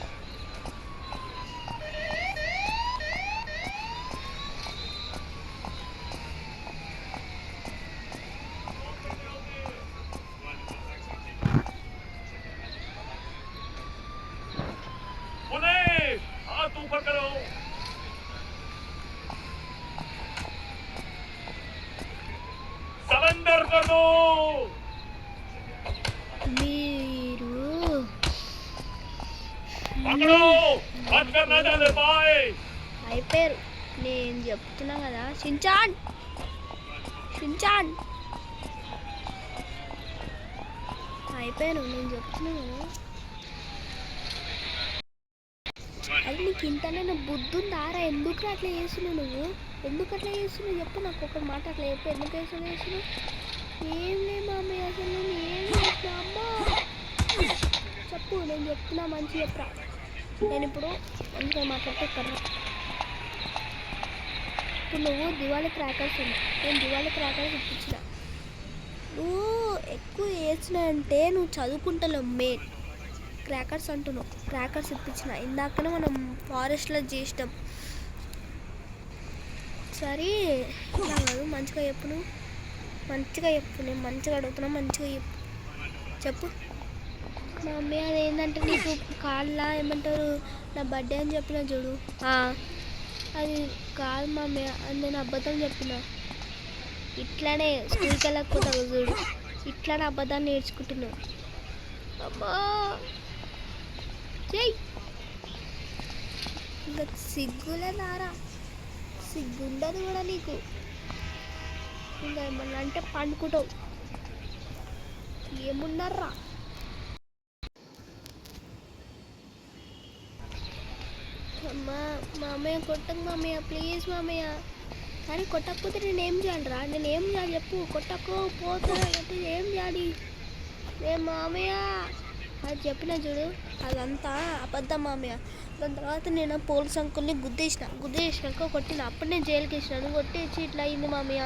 [SPEAKER 1] అయిపోయారు. నేను చెప్తున్నా కదా షించాన్ అయిపోయాను. నేను చెప్తున్నా కదా. అది నీకు ఇంతనే బుద్ధి ఉందారా? ఎందుకు అట్లా చేస్తున్నావు నువ్వు? చెప్పు నాకు ఒక మాట. అట్లా చెప్పు ఎందుకు చేస్తున్నావు? ఏం లేదు మామయ్య, అసలు నేను ఏం చేస్తున్నా? అమ్మా చెప్పు. నేను చెప్తున్నా మంచి చెప్పరా. నేను ఇప్పుడు మంచిగా మాట్లాడితే కన్నా. ఇప్పుడు నువ్వు దివాళీ క్రాకర్స్ ఉంది. నేను దివాళీ క్రాకర్స్ ఇప్పించిన. నువ్వు ఎక్కువ వేసినా అంటే నువ్వు చదువుకుంటలేవు. మెయిన్ క్రాకర్స్ అంటున్నావు. క్రాకర్స్ ఇప్పించిన. ఇందాకనే మనం ఫారెస్ట్లో చేసినాం. సరే ఇలా కాదు, మంచిగా చెప్పు. నువ్వు మంచిగా చెప్పు. నేను మంచిగా అడుగుతున్నా, మంచిగా చెప్పు. మా మమ్మీ అది ఏంటంటే నీకు కాళ్ళ ఏమంటారు నా బర్త్డే అని చెప్పిన చూడు. అది కాదు మమ్మీ, అది నేను అబద్ధం చెప్పిన. ఇట్లానే స్కూల్కి వెళ్ళకపోతావు చూడు, ఇట్లానే అబద్ధాన్ని నేర్చుకుంటున్నావు. అమ్మా చెయ్యి. ఇంకా సిగ్గులేదారా? సిగ్గుండదు కూడా నీకు. ఇంకా ఏమన్నా అంటే పండుకుంటావు. ఏమున్నారా? అమ్మా మామయ్య కొట్టకు మామయ్య, ప్లీజ్ మామయ్య. కానీ కొట్టకపోతే నేనేం చేయాలిరా? నేనేం చేయాలి చెప్పు? కొట్టకపోతే ఏం చేయాలి? మామయ్య అది చెప్పిన చూడు అదంతా అబద్ధం మామయ్య. దాని తర్వాత నేను పోలీస్ అంకుల్ని గుద్దేసినాక కొట్టిన. అప్పుడు నేను జైలుకి వేసినాను. కొట్టేసి ఇట్లా అయింది మామయ్య.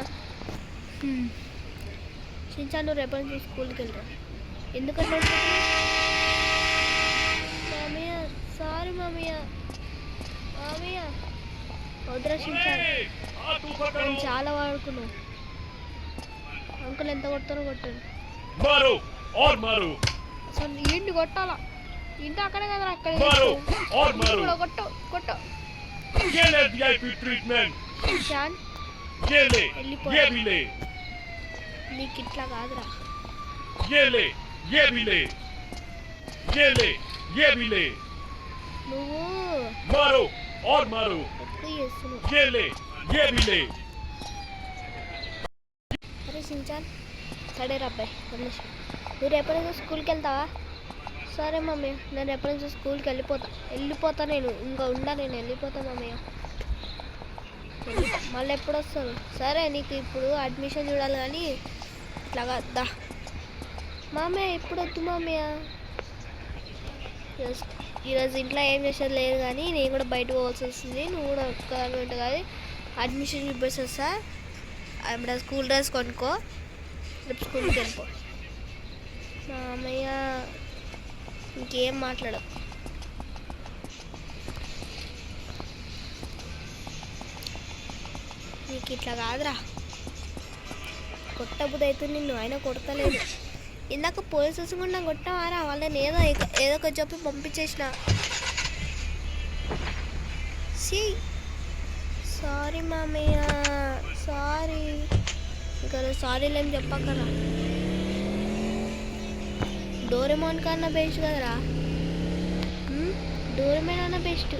[SPEAKER 1] షించాన్ నువ్వు రేపటి నుంచి స్కూల్కి వెళ్తావు. ఎందుకంటే మామయ్య సారీ మామయ్య. మామయ్య వద్దురా షించాన్, నేను చాలా వాడుకున్నావు. అంకుల్ ఎంత కొడతారో కొట్టాను. అసలు ఏంటి కొట్టాలా? ఇంటి అక్కడే కదా అక్కడ నీకు ఇట్లా కాదురా. నువ్వు అరే షించాన్ సరే అబ్బాయి నువ్వు రేపటి స్కూల్కి వెళ్తావా? సరే మమ్మీ, నేను ఎప్పటి నుంచి స్కూల్కి వెళ్ళిపోతా నేను ఇంకా నేను వెళ్ళిపోతా మమ్మీ. మళ్ళీ ఎప్పుడు వస్తాను? సరే నీకు ఇప్పుడు అడ్మిషన్ చూడాలి కానీ ఇట్లాగా దా మామయ్య. ఇప్పుడు వద్దు మామయ్య, ఈరోజు ఇంట్లో ఏం చేసేది లేదు కానీ నేను కూడా బయట పోవాల్సి వస్తుంది. నువ్వు కూడా ఒక్కదాని కాదు అడ్మిషన్ చూపిస్తే వస్తా. ఇప్పుడు స్కూల్ డ్రెస్ కొనుక్కో, రేపు స్కూల్కి వెళ్ళిపో. మామయ్య ఇంకేం మాట్లాడవు. నీకు ఇట్లా కాదురా, కొట్టబుద్ధి అవుతుంది నిన్ను. అయినా కొడతలేదు. ఇందాక పోలీసెస్ కూడా కొట్టావారా? వాళ్ళని ఏదో ఒక చెప్పి పంపించేసిన. సారీ మామయ్య, సారీ. ఇంకా సారీలు ఏం చెప్పకరా. డోరేమోన్ కన్నా బెస్ట్ కదరా. డోరేమోన్ అన్న బెస్ట్.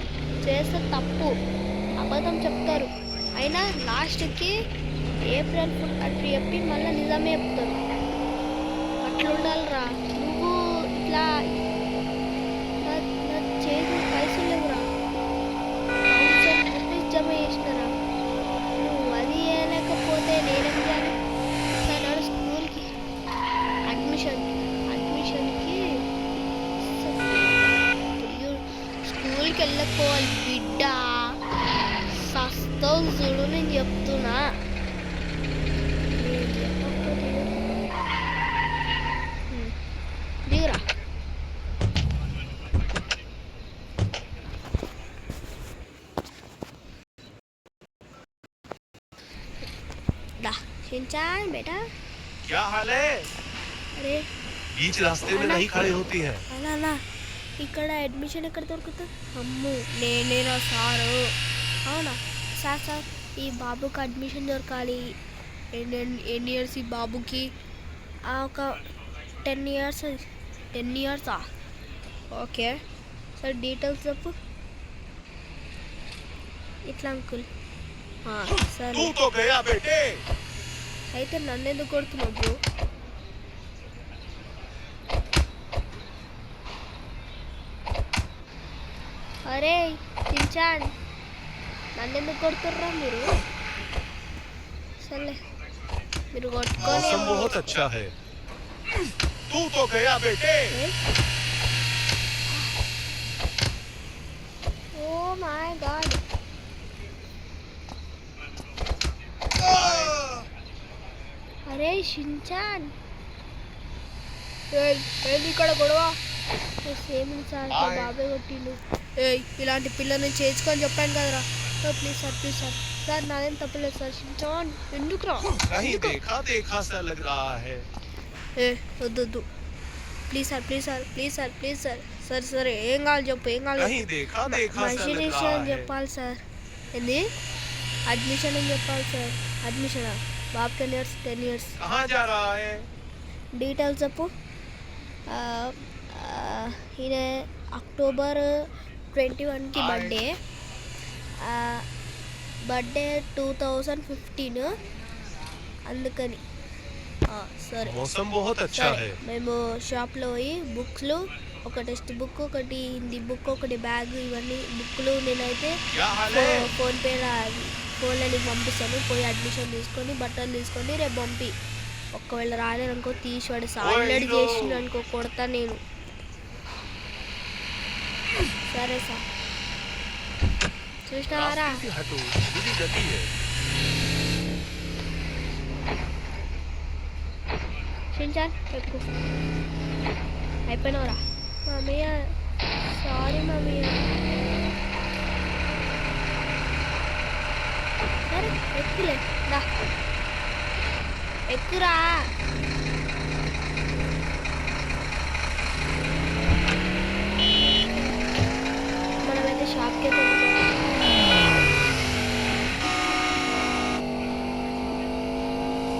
[SPEAKER 1] చేస్తే తప్పు అబద్ధం చెప్తారు, అయినా లాస్ట్కి ఏప్రిల్ ఫుల్ అట్లా చెప్పి మళ్ళీ నిజమే చెప్తారు. అట్లా ఉండాలిరా. నువ్వు ఇట్లా నా చేతి పైసలు లేవురా, 1000 రూపీస్ జమ చేసినారా. నువ్వు అది వేయలేకపోతే నేనేం చేయాలి? సరే స్కూల్కి అడ్మిషన్కి స్కూల్కి వెళ్ళకపోవాలి బిడ్డ. సస్తో చూడు నేను చెప్తున్నా. దిగురా. शिनचान बेटा
[SPEAKER 2] क्या हाल है?
[SPEAKER 1] अरे
[SPEAKER 2] बीच रास्ते में नहीं खड़े होती है.
[SPEAKER 1] అలా ఇక్కడ అడ్మిషన్ ఎక్కడ దొరుకుతుంది? అమ్ము నేనేనా సారు? అవునా సార్ ఈ బాబుకి అడ్మిషన్ దొరకాలి. ఎన్ని ఇయర్స్ ఈ బాబుకి? ఒక 10 ఇయర్సా? ఓకే సార్ డీటెయిల్స్ చెప్పు. ఇట్లా అంకుల్ సరే. అయితే నన్ను ఎందుకు కొడుతున్నావు బ్రో? అరే షించాన్ నన్ను ఎందుకు కొడుతుర్రా మీరు? సర్లే మీరు కొట్టుకొని. Oh my God. అరే షించాన్ ఏంటి ఇక్కడ గొడవ? సేమ్ సార్ బాబాయ్ కొట్టిండు. ఇలాంటి పిల్లల్ని చేసుకొని చెప్పాను కదరా. ప్లీజ్ సార్ సార్ నాదేం తప్పలేదు సార్. షించాన్ ఎందుకురా? వద్దు ప్లీజ్ సార్. సరే ఏం కావాలి చెప్పు. ఏం కావాలి? అడ్మిషన్ చెప్పాలి సార్. ఏంది అడ్మిషన్ అని చెప్పాలి సార్. అడ్మిషనా? బాబు 10 ఇయర్స్. డీటెయిల్స్ చెప్పు. ఈయన అక్టోబర్ 21కి బర్త్డే 2015 అందుకని. సరే మేము షాప్లో పోయి బుక్స్లు, ఒక టెక్స్ట్ బుక్, ఒకటి హిందీ బుక్, ఒకటి బ్యాగ్, ఇవన్నీ బుక్లు నేనైతే ఫోన్లో నీకు పంపిస్తాను. పోయి అడ్మిషన్ తీసుకొని బట్టలు తీసుకొని రేపు పంపి. ఒకవేళ రాలేదనుకో తీసి వాడు సాలెడ్ చేసిండు అనుకో కొడతా నేను. సరే సార్ చూసినారా
[SPEAKER 2] रास्ते से हटो मुझे गति है
[SPEAKER 1] షించాన్ ఎక్కు అయిపోయినవరా మామయ్య సారీ మామయ్య సరే ఎక్కులే దా ఎక్కురా మనమైతే షాప్కి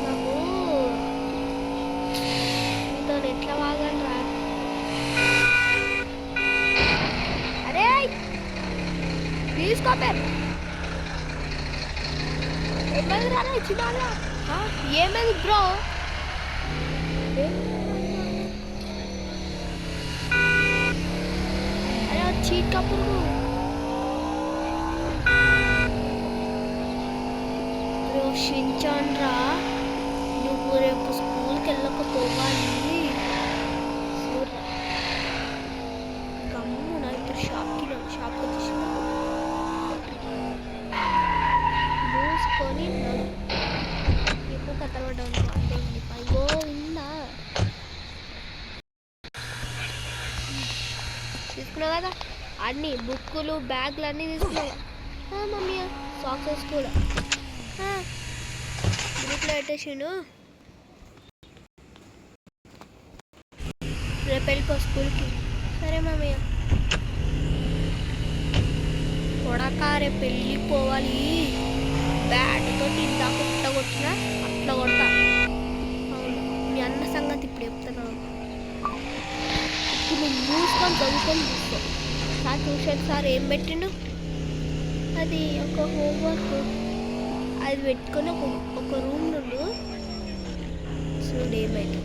[SPEAKER 1] నాకు మీతో ఎట్లా వాగనరా అరే తీసుకో పేరు ఏమైంది రా చిన్నారా ఏమైంది బ్రో అరే చీట్ కప్పుడు షించాన్ రా నువ్వు రేపు స్కూల్కి వెళ్ళకపోవాలి చూడరా గమ్మున ఇప్పుడు షాప్కి వచ్చేసి మూసుకొని ఎక్కువ కట్టబడ్డాను అంటే అయ్యో ఉందా తీసుకున్నావు కదా అన్నీ బుక్కులు బ్యాగులు అన్నీ తీసుకున్నావు మమ్మీ సాక్సెస్ కూడా గ్రూప్లో పెట్టేసిండు రేపు వెళ్ళిపో స్కూల్కి సరే మమ్మీ కొడక రేపు వెళ్ళిపోవాలి బ్యాట్తో ఇందాక ఇట్లా కొట్టినా అట్లా కొడతా అవును మీ అన్న సంగతి ఇప్పుడు చెప్తున్నాను ఇప్పుడు నువ్వు మూసుకొని చదువుకొని చూసుకో సార్ ట్యూషన్ సార్ ఏం పెట్టిండు అది ఒక హోంవర్క్ అది పెట్టుకొని ఒక రూమ్ నుండి చూడు ఏమైతే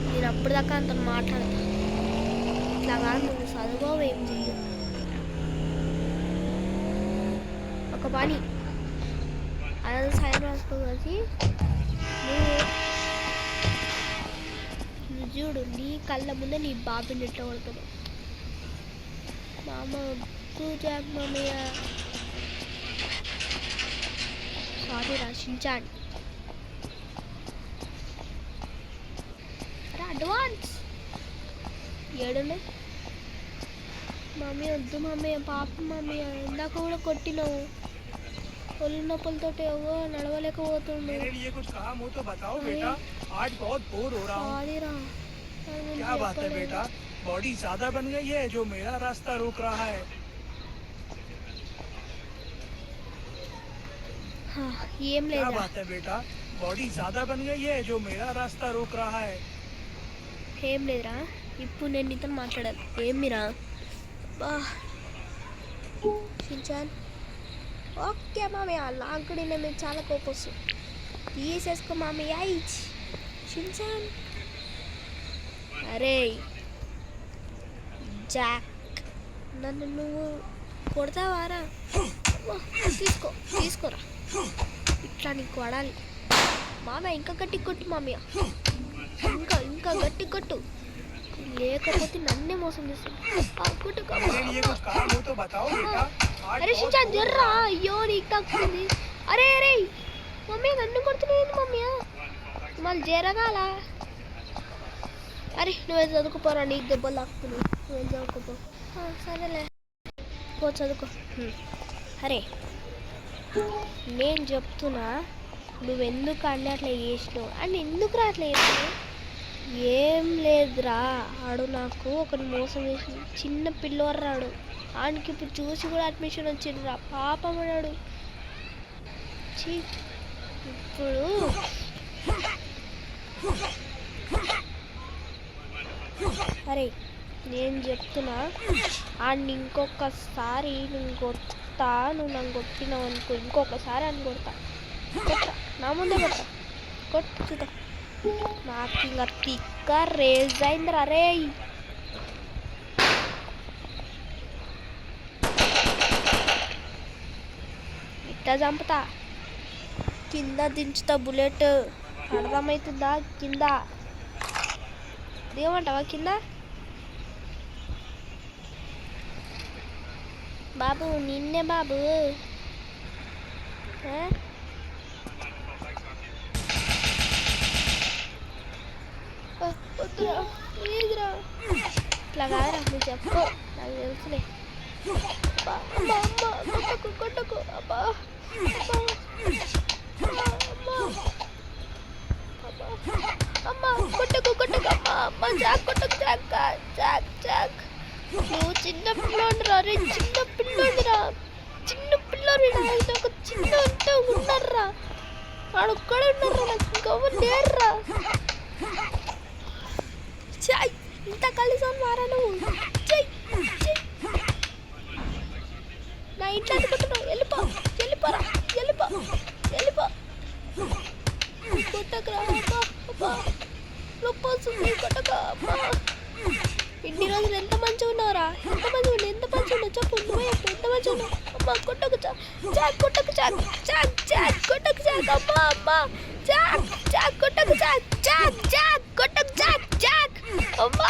[SPEAKER 1] నేను అప్పటిదాకా అంత మాట్లాడతా ఇట్లా కాదు నువ్వు చదువు ఏం చెయ్యు ఒక పని అదే సాయం రాసుకోవాలి నువ్వు చూడు నీ కళ్ళ ముందే నీ బాబుని ఎట్లా కొడుతున్నావు మామ వద్దు జాక్ మమ్మయ్య సారీ రాసించాను అరే అడ్వాన్స్ ఏడునే మమ్మీ వద్దు మమ్మీ పాప మమ్మీ ఇందాక కూడా కొట్టినావు ఒళ్ళు నొప్పులతో ఏవో నడవలేకపోతుండు సారీ రా
[SPEAKER 3] क्या बात है बेटा बॉडी ज्यादा बन गई है जो मेरा रास्ता रोक रहा है
[SPEAKER 1] ఏం
[SPEAKER 3] क्या
[SPEAKER 1] లేదా
[SPEAKER 3] बात है बेटा बॉडी ज्यादा बन गई है जो मेरा रास्ता रोक रहा है
[SPEAKER 1] ఏం లేదురా ఇప్పుడు నేను నీతో మాట్లాడాలి ఏమిరా బా షించాన్ ఓకే మామయ్య నాకు కూడా నేను మీకు చాలా కోపం వస్తుంది తీసేసుకో మామయ్య షించాన్ అరే జాక్ నన్ను నువ్వు కొడతావారా తీసుకోరా ఇట్లా నీకు కొడాలి మామయ్య ఇంకా గట్టి కొట్టు మామయ్య ఇంకా గట్టి కొట్టు లేకపోతే నన్నే మోసం చేస్తుంది అరే షించాన్ జర్రా అయ్యో నీకు తగ్గుతుంది అరే అరే మమ్మీ నన్ను కొడుతున్నాయి మమ్మీ మళ్ళీ జరగాల అరే నువ్వే చదువుకోపోరా నీకు దెబ్బలు తాకుతున్నావు నువ్వే చదువుకోపో సరేలే పో చదువుకో అరే నేను చెప్తున్నా నువ్వెందుకు అన్నీ అట్లా చేసినావు అని ఎందుకు రా అట్లా చేసినావు ఏం లేదురా ఆడు నాకు ఒకటి మోసం చేసి చిన్న పిల్లోడు రాడు ఆయనకి ఇప్పుడు చూసి కూడా అడ్మిషన్ వచ్చిండ్రా పాపం అన్నాడు ఇప్పుడు అరే నేను చెప్తున్నా ఆడిని ఇంకొకసారి నేను కొడతా నువ్వు నన్ను కొట్టినావు అనుకో ఇంకొకసారి అని కొడతా నా ముందే కొట్టు చూద్దాం నాకు ఇంకా తిక్క రేజ్ అయిందిరా రే ఇట్లా చంపుతా కింద దించుతా బుల్లెట్ అర్థమవుతుందా కింద దిగమంటావా కింద బాబు నిన్నే బాబు. వద్దురా ప్లీజ్రా. ఇట్లా కాదురా నువ్వు చెప్పు, నాకు తెలుసులే. అబ్బా అమ్మ అమ్మ కొట్టకు కొట్టకు. అబ్బా అమ్మ కొట్టకు కొట్టకు. అమ్మ అమ్మ జాక్ కొట్టకు. Jack Jack Jack. నువ్వు చిన్న పిల్లోడిరా రే, చిన్న పిల్లోడిరా, చిన్న పిల్లోడిరా. నాకు చిన్న అంతా ఉన్నారా, ఆడొక్కడ ఉన్నారా, నాకు గవ్వ లేరురా. చాయ్ ఇంత కలిసి మారా నువ్వు. చెయ్ నా ఇంట్లో అనుకుంటున్నావు. వెళ్ళిపో వెళ్ళిపోరా, వెళ్ళిపో వెళ్ళిపో. కొట్టకరా అబ్బా అబ్బా, నొప్పి వస్తుంది. కొట్టక అబ్బా. ఇన్ని రోజులు ఎంత మంచిగా ఉన్నావురా, ఎంత మంచిగా ఉన్నావు, ఎంత మంచిగా ఉన్నావు చెప్పు. నువ్వే చెప్పు ఎంత మంచిగా ఉన్నావు. అమ్మ కొట్టకు చాక్ కొట్టకు చాక్ చాక్ చాక్ కొట్టకు చాక్. అమ్మ అమ్మ చాక్ చాక్ కొట్టకు చాక్ చాక్ చాక్ కొట్టకు చాక్ చాక్. అమ్మ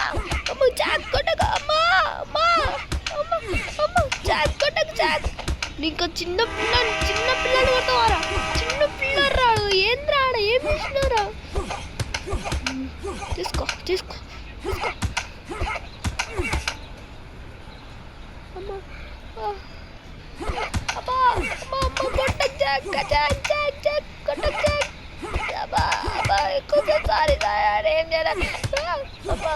[SPEAKER 1] అమ్మ చాక్ కొట్టకు. అమ్మ అమ్మ అమ్మ అమ్మ చాక్ కొట్టకు చాక్. నీకు చిన్న పిల్లని కొట్టవారా, చిన్న పిల్లలు రాడు. ఏంద్రా ఆడ ఏం చేసినారా. తీసుకో తీసుకో తీసుకో. అమ్మ అబ్బా అమ్మ అమ్మ కొట్టకు చాక్ చాక్ చాక్ చాక్ కొట్టకు చాక్. అబ్బా అబ్బా ఎక్కువ సారీ సార్ ఏం చేయాలి. అబ్బా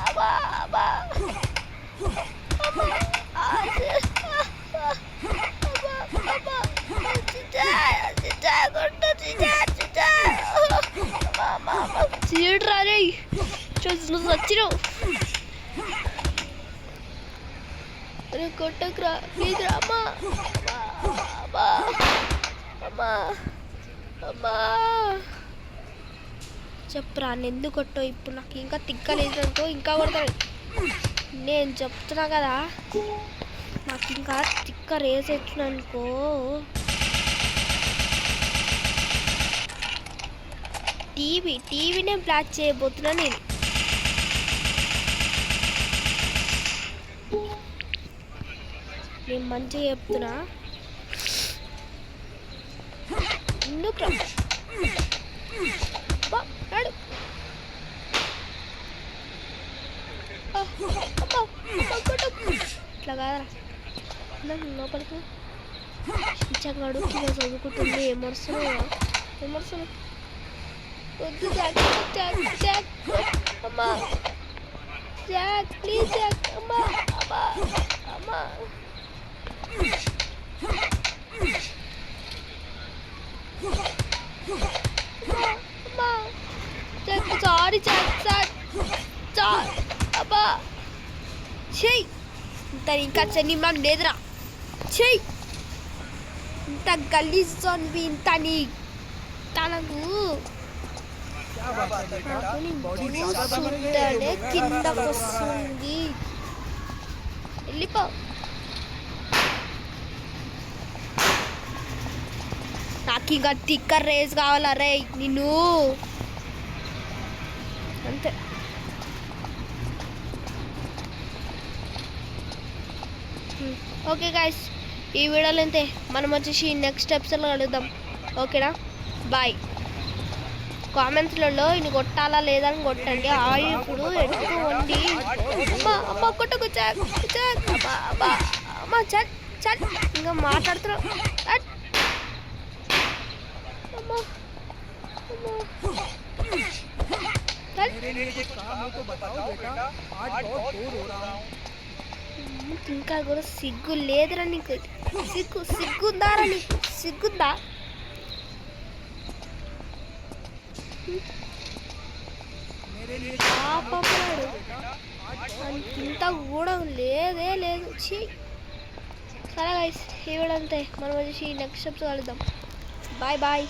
[SPEAKER 1] అబ్బా అబ్బా చీడ్రా రే, నువ్వు వచ్చినావు. అరే కొట్టకురా ప్లీజ్ రా. అమ్మా అమ్మా అమ్మా అమ్మా చెప్పురా ఎందుకు కొట్టో. ఇప్పుడు నాకు ఇంకా తిక్కలేదు అనుకో, ఇంకా కొడతాడు. నేను చెప్తున్నా కదా, నాకు ఇంకా తిక్క రేస్ వచ్చిన అనుకో. టీవీనే బ్లాక్ చేయబోతున్నా నేను. నేను మంచిగా చెప్తున్నా. ఎందుకు ఇట్లా కాదరా లోపలికి ఇచ్చగాడు కింద చదువుకుంటుంది. ఏమరుస్తున్నావు వద్దు జాక్ జాక్ జాక్. అమ్మా జాక్ ప్లీజ్ జాక్. అమ్మా అమ్మా అమ్మా అమ్మా Jack sorry Jack Jack Jack. అబ్బా చెయ్యి ఇంత ఇంకా చెన్నిమాకు లేదురా. చెయ్యి ఇంత గలీజోన్వి ఇంత నీ తనకు చూస్తుంటేనే కిందకు వస్తుంది. వెళ్ళిపో. నాకు ఇంకా తిక్కర్ రేస్ కావాలా రే నిన్ను అంతే. ఓకే గాయస్, ఈ వీడియోలో అంతే. మనం వచ్చేసి నెక్స్ట్ ఎపిసోడ్లో కలుద్దాం. ఓకేనా, బాయ్. కామెంట్స్లలో ఇది కొట్టాలా లేదా అని కొట్టండి. ఆయిల్ ఇప్పుడు ఎక్కువ వండి. అమ్మ కొట్టకు చాక్ చాక్. అమ్మా అమ్మా అమ్మ చట్ చట్. ఇంకా మాట్లాడుతున్నావు. ఇంకా కూడా సిగ్గు లేదురా నీకు. సిగ్గుందారా నీకు, సిగ్గుందా. పాపడు ఇంత కూడా లేదే లేదు. సరే గైస్, ఈ వీడియో అంతే. మనం వచ్చేసి నెక్స్ట్ ఎపిసోడ్ కలుద్దాం. Bye bye.